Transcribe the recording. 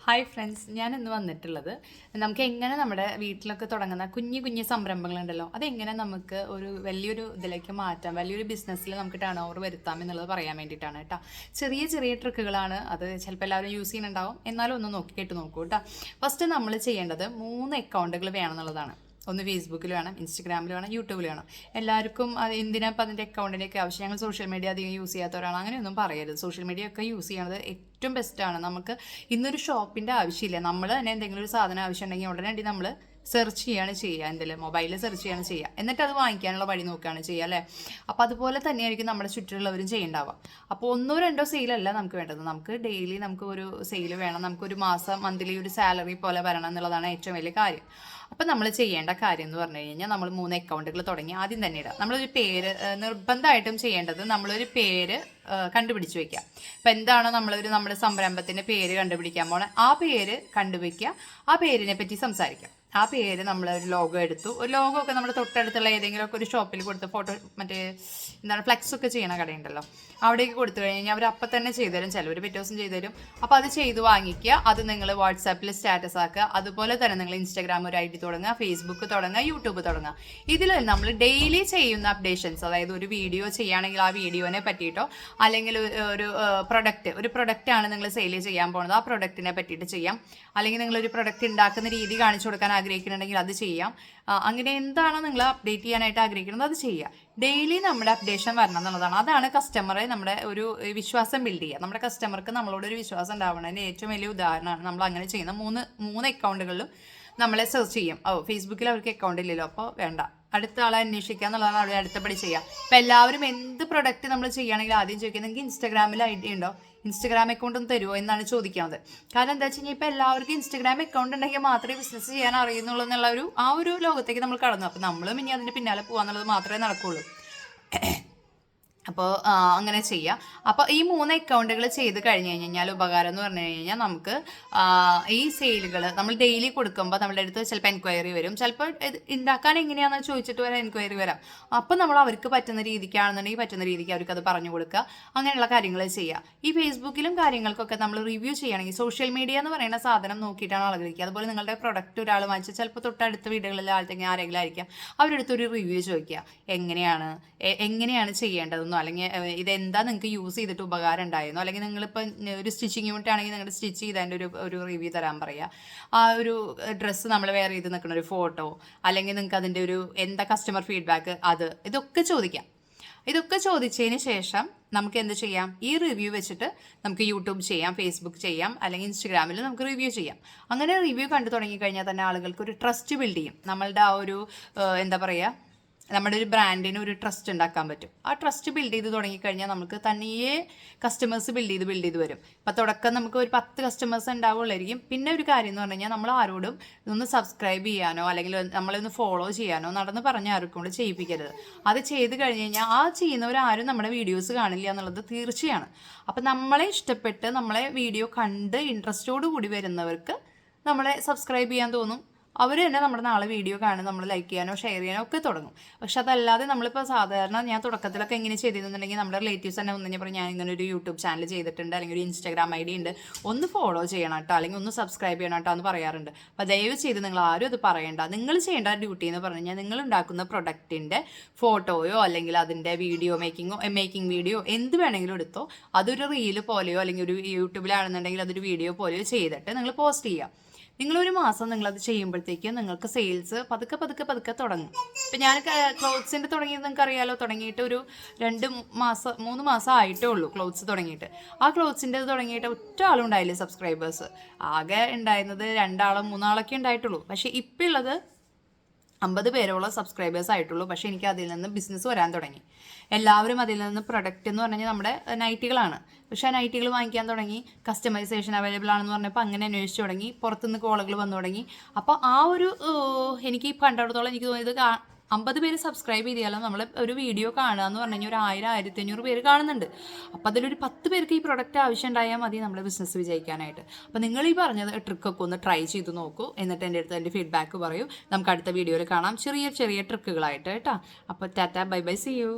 Hi friends, ഞാൻ ഇന്ന് വന്നിട്ടുള്ളത് നമുക്ക് എങ്ങനെ നമ്മുടെ വീട്ടിലൊക്കെ തുടങ്ങുന്ന കുഞ്ഞു കുഞ്ഞു സംരംഭങ്ങളുണ്ടല്ലോ അതെങ്ങനെ നമുക്ക് ഒരു വലിയൊരു ഇതിലേക്ക് മാറ്റാം, വലിയൊരു ബിസിനസ്സിൽ നമുക്ക് ടേൺ ഓവർ വരുത്താം എന്നുള്ളത് പറയാൻ വേണ്ടിയിട്ടാണ് കേട്ടോ. ചെറിയ ചെറിയ ട്രിക്കുകളാണ് അത്, ചിലപ്പോൾ എല്ലാവരും യൂസ് ചെയ്യുന്നുണ്ടാവും, എന്നാലും ഒന്ന് നോക്കിയിട്ട് നോക്കൂ കേട്ടോ. ഫസ്റ്റ് നമ്മൾ ചെയ്യേണ്ടത് 3 അക്കൗണ്ടുകൾ വേണമെന്നുള്ളതാണ്. ഒന്ന് ഫേസ്ബുക്കിൽ വേണം, ഇൻസ്റ്റഗ്രാമിൽ വേണം, യൂട്യൂബിൽ വേണം. എല്ലാവർക്കും അത് എന്തിനാ ഇപ്പം അതിൻ്റെ അക്കൗണ്ടിൻ്റെയൊക്കെ ആവശ്യം, ഞങ്ങൾ സോഷ്യൽ മീഡിയ അധികം യൂസ് ചെയ്യാത്തവരാണ്, അങ്ങനെയൊന്നും പറയരുത്. സോഷ്യൽ മീഡിയ ഒക്കെ യൂസ് ചെയ്യണത് ഏറ്റവും ബെസ്റ്റാണ്. നമുക്ക് ഇന്നൊരു ഷോപ്പിൻ്റെ ആവശ്യമില്ല, നമ്മൾ തന്നെ എന്തെങ്കിലും ഒരു സാധനം ആവശ്യമുണ്ടെങ്കിൽ ഉടനടി നമ്മൾ സെർച്ച് ചെയ്യാണ് ചെയ്യുക, എന്തെങ്കിലും മൊബൈലിൽ സെർച്ച് ചെയ്യാണ് ചെയ്യുക, എന്നിട്ട് അത് വാങ്ങിക്കാനുള്ള വഴി നോക്കുകയാണ് ചെയ്യുക അല്ലേ. അപ്പോൾ അതുപോലെ തന്നെയായിരിക്കും നമ്മുടെ ചുറ്റിലുള്ളവരും ചെയ്യേണ്ടാവുക. അപ്പോൾ 1-2 സെയിലല്ല നമുക്ക് വേണ്ടത്, നമുക്ക് ഡെയിലി നമുക്ക് ഒരു സെയിൽ വേണം, നമുക്കൊരു മാസം മന്ത്ലി ഒരു സാലറി പോലെ വരണം എന്നുള്ളതാണ് ഏറ്റവും വലിയ കാര്യം. അപ്പോൾ നമ്മൾ ചെയ്യേണ്ട കാര്യം എന്ന് പറഞ്ഞു കഴിഞ്ഞാൽ നമ്മൾ 3 അക്കൗണ്ടുകൾ തുടങ്ങി ആദ്യം തന്നെ ഇടാം. നമ്മളൊരു പേര് നിർബന്ധമായിട്ടും ചെയ്യേണ്ടത്, നമ്മളൊരു പേര് കണ്ടുപിടിച്ച് വയ്ക്കുക. അപ്പോൾ എന്താണോ നമ്മുടെ സംരംഭത്തിൻ്റെ പേര് കണ്ടുപിടിക്കാൻ പോണേ ആ പേര് കണ്ടുവയ്ക്കുക, ആ പേരിനെ പറ്റി സംസാരിക്കാം. ആ പേര് നമ്മൾ ഒരു ലോഗോ എടുത്തു, ഒരു ലോഗോ ഒക്കെ നമ്മുടെ തൊട്ടടുത്തുള്ള ഏതെങ്കിലുമൊക്കെ ഒരു ഷോപ്പിൽ കൊടുത്ത് ഫോട്ടോ മറ്റേ എന്താണ് ഫ്ലെക്സ് ഒക്കെ ചെയ്യണ കടയുണ്ടല്ലോ, അവിടേക്ക് കൊടുത്തു കഴിഞ്ഞാൽ അവർ അപ്പം തന്നെ ചെയ്തു തരും, ചിലവർ പിറ്റേ ദിവസം ചെയ്തു തരും. അപ്പോൾ അത് ചെയ്ത് വാങ്ങിക്കുക, അത് നിങ്ങൾ വാട്സാപ്പിൽ സ്റ്റാറ്റസ് ആക്കുക. അതുപോലെ തന്നെ നിങ്ങൾ ഇൻസ്റ്റാഗ്രാം ഒരു ID തുടങ്ങുക, ഫേസ്ബുക്ക് തുടങ്ങുക, യൂട്യൂബ് തുടങ്ങുക. ഇതിൽ നമ്മൾ ഡെയിലി ചെയ്യുന്ന അപ്ഡേഷൻസ്, അതായത് ഒരു വീഡിയോ ചെയ്യുകയാണെങ്കിൽ ആ വീഡിയോനെ പറ്റിയിട്ടോ അല്ലെങ്കിൽ ഒരു പ്രൊഡക്റ്റ് ആണ് നിങ്ങൾ സെയിൽ ചെയ്യാൻ പോകുന്നത്, ആ പ്രൊഡക്റ്റിനെ പറ്റിയിട്ട് ചെയ്യാം. അല്ലെങ്കിൽ നിങ്ങളൊരു പ്രൊഡക്റ്റ് ഉണ്ടാക്കുന്ന രീതി കാണിച്ചു കൊടുക്കാൻ ആഗ്രഹിക്കുന്നുണ്ടെങ്കിൽ അത് ചെയ്യാം. അങ്ങനെ എന്താണോ നിങ്ങൾ അപ്ഡേറ്റ് ചെയ്യാനായിട്ട് ആഗ്രഹിക്കുന്നത് അത് ചെയ്യുക. ഡെയിലി നമ്മുടെ അപ്ഡേഷൻ വരണം എന്നുള്ളതാണ്. അതാണ് കസ്റ്റമറെ നമ്മുടെ ഒരു വിശ്വാസം ബിൽഡ് ചെയ്യുക. നമ്മുടെ കസ്റ്റമർക്ക് നമ്മളോടൊരു വിശ്വാസം ഉണ്ടാവണതിൻ്റെ ഏറ്റവും വലിയ ഉദാഹരണമാണ് നമ്മൾ അങ്ങനെ ചെയ്യുന്ന മൂന്ന് അക്കൗണ്ടുകളിലും നമ്മളെ സെർച്ച് ചെയ്യും. ഫേസ്ബുക്കിൽ അവർക്ക് അക്കൗണ്ട് ഇല്ലല്ലോ, അപ്പോൾ വേണ്ട, അടുത്ത ആളെ അന്വേഷിക്കുക എന്നുള്ളതാണ് അവിടെ അടുത്തപടി ചെയ്യുക. ഇപ്പം എല്ലാവരും എന്ത് പ്രൊഡക്റ്റ് നമ്മൾ ചെയ്യുകയാണെങ്കിൽ ആദ്യം ചോദിക്കുക, നിങ്ങൾക്ക് ഇൻസ്റ്റാഗ്രാമിൽ ID ഉണ്ടോ, ഇൻസ്റ്റാഗ്രാം അക്കൗണ്ട് ഒന്ന് തരുമോ എന്നാണ് ചോദിക്കുന്നത്. കാരണം എന്താ വെച്ച് കഴിഞ്ഞാൽ ഇപ്പം എല്ലാവർക്കും ഇൻസ്റ്റാഗ്രാം അക്കൗണ്ട് ഉണ്ടെങ്കിൽ മാത്രമേ ബിസിനസ് ചെയ്യാൻ അറിയുന്നുള്ളൂ എന്നുള്ള ആ ഒരു ലോകത്തേക്ക് നമ്മൾ കടന്നു. അപ്പം നമ്മളും ഇനി അതിൻ്റെ പിന്നാലെ പോകാന്നുള്ളത് മാത്രമേ നടക്കുകയുള്ളൂ. അപ്പോൾ അങ്ങനെ ചെയ്യാം. അപ്പോൾ ഈ 3 അക്കൗണ്ടുകൾ ചെയ്ത് കഴിഞ്ഞ് കഴിഞ്ഞാൽ ഉപകാരം എന്ന് പറഞ്ഞു കഴിഞ്ഞാൽ നമുക്ക് ഈ സെയിലുകൾ നമ്മൾ ഡെയിലി കൊടുക്കുമ്പോൾ നമ്മളുടെ അടുത്ത് ചിലപ്പോൾ എൻക്വയറി വരും, ചിലപ്പോൾ ഉണ്ടാക്കാൻ എങ്ങനെയാണെന്ന് ചോദിച്ചിട്ട് വരെ എൻക്വയറി വരാം. അപ്പോൾ നമ്മൾ അവർക്ക് പറ്റുന്ന രീതിക്കാണെന്നുണ്ടെങ്കിൽ പറ്റുന്ന രീതിക്ക് അവർക്ക് അത് പറഞ്ഞു കൊടുക്കുക, അങ്ങനെയുള്ള കാര്യങ്ങൾ ചെയ്യുക. ഈ ഫേസ്ബുക്കിലും കാര്യങ്ങൾക്കൊക്കെ നമ്മൾ റിവ്യൂ ചെയ്യുകയാണെങ്കിൽ സോഷ്യൽ മീഡിയ എന്ന് പറയുന്ന സാധനം നോക്കിയിട്ടാണ് ആളുകളിക്കുക. അതുപോലെ നിങ്ങളുടെ പ്രൊഡക്റ്റ് ഒരാൾ വാങ്ങിച്ചാൽ ചിലപ്പോൾ തൊട്ടടുത്ത വീടുകളിൽ ആരെങ്കിലും ആയിരിക്കാം, അവരെടുത്തൊരു റിവ്യൂ ചോദിക്കുക, എങ്ങനെയാണ് ചെയ്യേണ്ടതെന്നോ അല്ലെങ്കിൽ ഇതെന്താ നിങ്ങൾക്ക് യൂസ് ചെയ്തിട്ട് ഉപകാരം ഉണ്ടായിരുന്നോ, അല്ലെങ്കിൽ നിങ്ങളിപ്പോൾ ഒരു സ്റ്റിച്ചിങ് യൂണിറ്റ് ആണെങ്കിൽ നിങ്ങളുടെ സ്റ്റിച്ച് ചെയ്തതിൻ്റെ ഒരു റിവ്യൂ തരാൻ പറയുക. ആ ഒരു ഡ്രസ്സ് നമ്മൾ വെയർ ചെയ്ത് നിൽക്കുന്ന ഒരു ഫോട്ടോ, അല്ലെങ്കിൽ നിങ്ങൾക്ക് അതിൻ്റെ എന്താ കസ്റ്റമർ ഫീഡ്ബാക്ക്, ഇതൊക്കെ ചോദിക്കാം. ഇതൊക്കെ ചോദിച്ചതിന് ശേഷം നമുക്ക് എന്ത് ചെയ്യാം, ഈ റിവ്യൂ വെച്ചിട്ട് നമുക്ക് യൂട്യൂബ് ചെയ്യാം, ഫേസ്ബുക്ക് ചെയ്യാം, അല്ലെങ്കിൽ ഇൻസ്റ്റഗ്രാമിൽ നമുക്ക് റിവ്യൂ ചെയ്യാം. അങ്ങനെ റിവ്യൂ കണ്ടു തുടങ്ങിക്കഴിഞ്ഞാൽ തന്നെ ആളുകൾക്ക് ഒരു ട്രസ്റ്റ് ബിൽഡ് ചെയ്യും. നമ്മളുടെ ആ ഒരു എന്താ പറയുക, നമ്മുടെ ഒരു ബ്രാൻഡിന് ഒരു ട്രസ്റ്റ് ഉണ്ടാക്കാൻ പറ്റും. ആ ട്രസ്റ്റ് ബിൽഡ് ചെയ്ത് തുടങ്ങിക്കഴിഞ്ഞാൽ നമുക്ക് തനിയെ കസ്റ്റമേഴ്സ് ബിൽഡ് ചെയ്ത് വരും. ഇപ്പം തുടക്കം നമുക്ക് ഒരു 10 കസ്റ്റമേഴ്സ് ഉണ്ടാവുള്ളായിരിക്കും. പിന്നെ ഒരു കാര്യം എന്ന് പറഞ്ഞു കഴിഞ്ഞാൽ നമ്മൾ ആരോടും ഇതൊന്ന് സബ്സ്ക്രൈബ് ചെയ്യാനോ അല്ലെങ്കിൽ നമ്മളൊന്ന് ഫോളോ ചെയ്യാനോ നടന്ന് പറഞ്ഞ് ആർക്കും കൂടെ ചെയ്യിപ്പിക്കരുത്. അത് ചെയ്ത് കഴിഞ്ഞ് കഴിഞ്ഞാൽ ആ ചെയ്യുന്നവരാരും നമ്മുടെ വീഡിയോസ് കാണില്ല എന്നുള്ളത് തീർച്ചയാണ്. അപ്പം നമ്മളെ ഇഷ്ടപ്പെട്ട് നമ്മളെ വീഡിയോ കണ്ട് ഇൻട്രസ്റ്റോട് കൂടി വരുന്നവർക്ക് നമ്മളെ സബ്സ്ക്രൈബ് ചെയ്യാൻ തോന്നും. അവർ തന്നെ നമ്മുടെ നാളെ വീഡിയോ കാണും, നമ്മൾ ലൈക്ക് ചെയ്യാനോ ഷെയർ ചെയ്യാനോ ഒക്കെ തുടങ്ങും. പക്ഷെ അതല്ലാതെ നമ്മളിപ്പോൾ സാധാരണ ഞാൻ തുടക്കത്തിലൊക്കെ എങ്ങനെ ചെയ്തിരുന്നുണ്ടെങ്കിൽ നമ്മുടെ റിലേറ്റീവ്സ് തന്നെ ഒന്ന് പറഞ്ഞാൽ ഞാൻ ഇങ്ങനെ ഒരു യൂട്യൂബ് ചാനൽ ചെയ്തിട്ടുണ്ട്, അല്ലെങ്കിൽ ഒരു ഇൻസ്റ്റാഗ്രാം ID ഉണ്ട്, ഒന്ന് ഫോളോ ചെയ്യണം കേട്ടോ, അല്ലെങ്കിൽ ഒന്ന് സബ്സ്ക്രൈബ് ചെയ്യണം കേട്ടോ എന്ന് പറയാറുണ്ട്. അപ്പോൾ ദയവ് ചെയ്ത് നിങ്ങൾ ആരും അത് പറയണ്ട. നിങ്ങൾ ചെയ്യേണ്ട ഡ്യൂട്ടി എന്ന് പറഞ്ഞു കഴിഞ്ഞാൽ നിങ്ങൾ ഉണ്ടാക്കുന്ന പ്രൊഡക്റ്റിൻ്റെ ഫോട്ടോയോ അല്ലെങ്കിൽ അതിൻ്റെ മേക്കിംഗ് വീഡിയോ എന്ത് വേണമെങ്കിലും എടുത്തോ, അതൊരു റീല് പോലെയോ അല്ലെങ്കിൽ ഒരു യൂട്യൂബിലാണെന്നുണ്ടെങ്കിൽ അതൊരു വീഡിയോ പോലെയോ ചെയ്തിട്ട് നിങ്ങൾ പോസ്റ്റ് ചെയ്യുക. നിങ്ങളൊരു മാസം നിങ്ങളത് ചെയ്യുമ്പോഴത്തേക്കും നിങ്ങൾക്ക് സെയിൽസ് പതുക്കെ തുടങ്ങും. ഇപ്പം ഞാൻ ക്ലോത്ത്സിൻ്റെ തുടങ്ങിയത് നിങ്ങൾക്ക് അറിയാലോ, തുടങ്ങിയിട്ട് ഒരു 3 മാസം ആയിട്ടേ ഉള്ളൂ ക്ലോത്ത്സ് തുടങ്ങിയിട്ട്. ആ ക്ലോത്ത്സിൻ്റെ തുടങ്ങിയിട്ട് ഒറ്റ ആളും ഉണ്ടായില്ല സബ്സ്ക്രൈബേഴ്സ്, ആകെ ഉണ്ടായിരുന്നത് 2-3 ഉണ്ടായിട്ടുള്ളൂ. പക്ഷേ ഇപ്പം ഉള്ളത് 50 പേരോളം സബ്സ്ക്രൈബേഴ്സ് ആയിട്ടുള്ളൂ. പക്ഷേ എനിക്ക് അതിൽ നിന്ന് ബിസിനസ് വരാൻ തുടങ്ങി. എല്ലാവരും അതിൽ നിന്ന് പ്രൊഡക്റ്റ് എന്ന് പറഞ്ഞാൽ നമ്മുടെ നൈറ്റികളാണ്. പക്ഷേ ആ നൈറ്റികൾ വാങ്ങിക്കാൻ തുടങ്ങി, കസ്റ്റമൈസേഷൻ അവൈലബിൾ ആണെന്ന് പറഞ്ഞപ്പോൾ അങ്ങനെ അന്വേഷിച്ച് തുടങ്ങി, പുറത്തുനിന്ന് കോളുകൾ വന്നു തുടങ്ങി. അപ്പോൾ ആ ഒരു എനിക്ക് കണ്ടിടത്തോളം എനിക്ക് തോന്നിയത് 50 പേര് സബ്സ്ക്രൈബ് ചെയ്താലും നമ്മൾ ഒരു വീഡിയോ കാണുക എന്ന് പറഞ്ഞു കഴിഞ്ഞാൽ ഒരു 1000-1500 പേര് കാണുന്നുണ്ട്. അപ്പോൾ അതിലൊരു 10 പേർക്ക് ഈ പ്രൊഡക്റ്റ് ആവശ്യം ഉണ്ടായാൽ മതി നമ്മുടെ ബിസിനസ് വിജയിക്കാനായിട്ട്. അപ്പോൾ നിങ്ങൾ ഈ പറഞ്ഞത് ട്രിക്കൊക്കെ ഒന്ന് ട്രൈ ചെയ്ത് നോക്കൂ, എന്നിട്ട് എൻ്റെ അടുത്ത് എൻ്റെ ഫീഡ്ബാക്ക് പറയൂ. നമുക്ക് അടുത്ത വീഡിയോയിൽ കാണാം, ചെറിയ ട്രിക്കുകളായിട്ട് കേട്ടോ. അപ്പോൾ tata, bye bye, see U.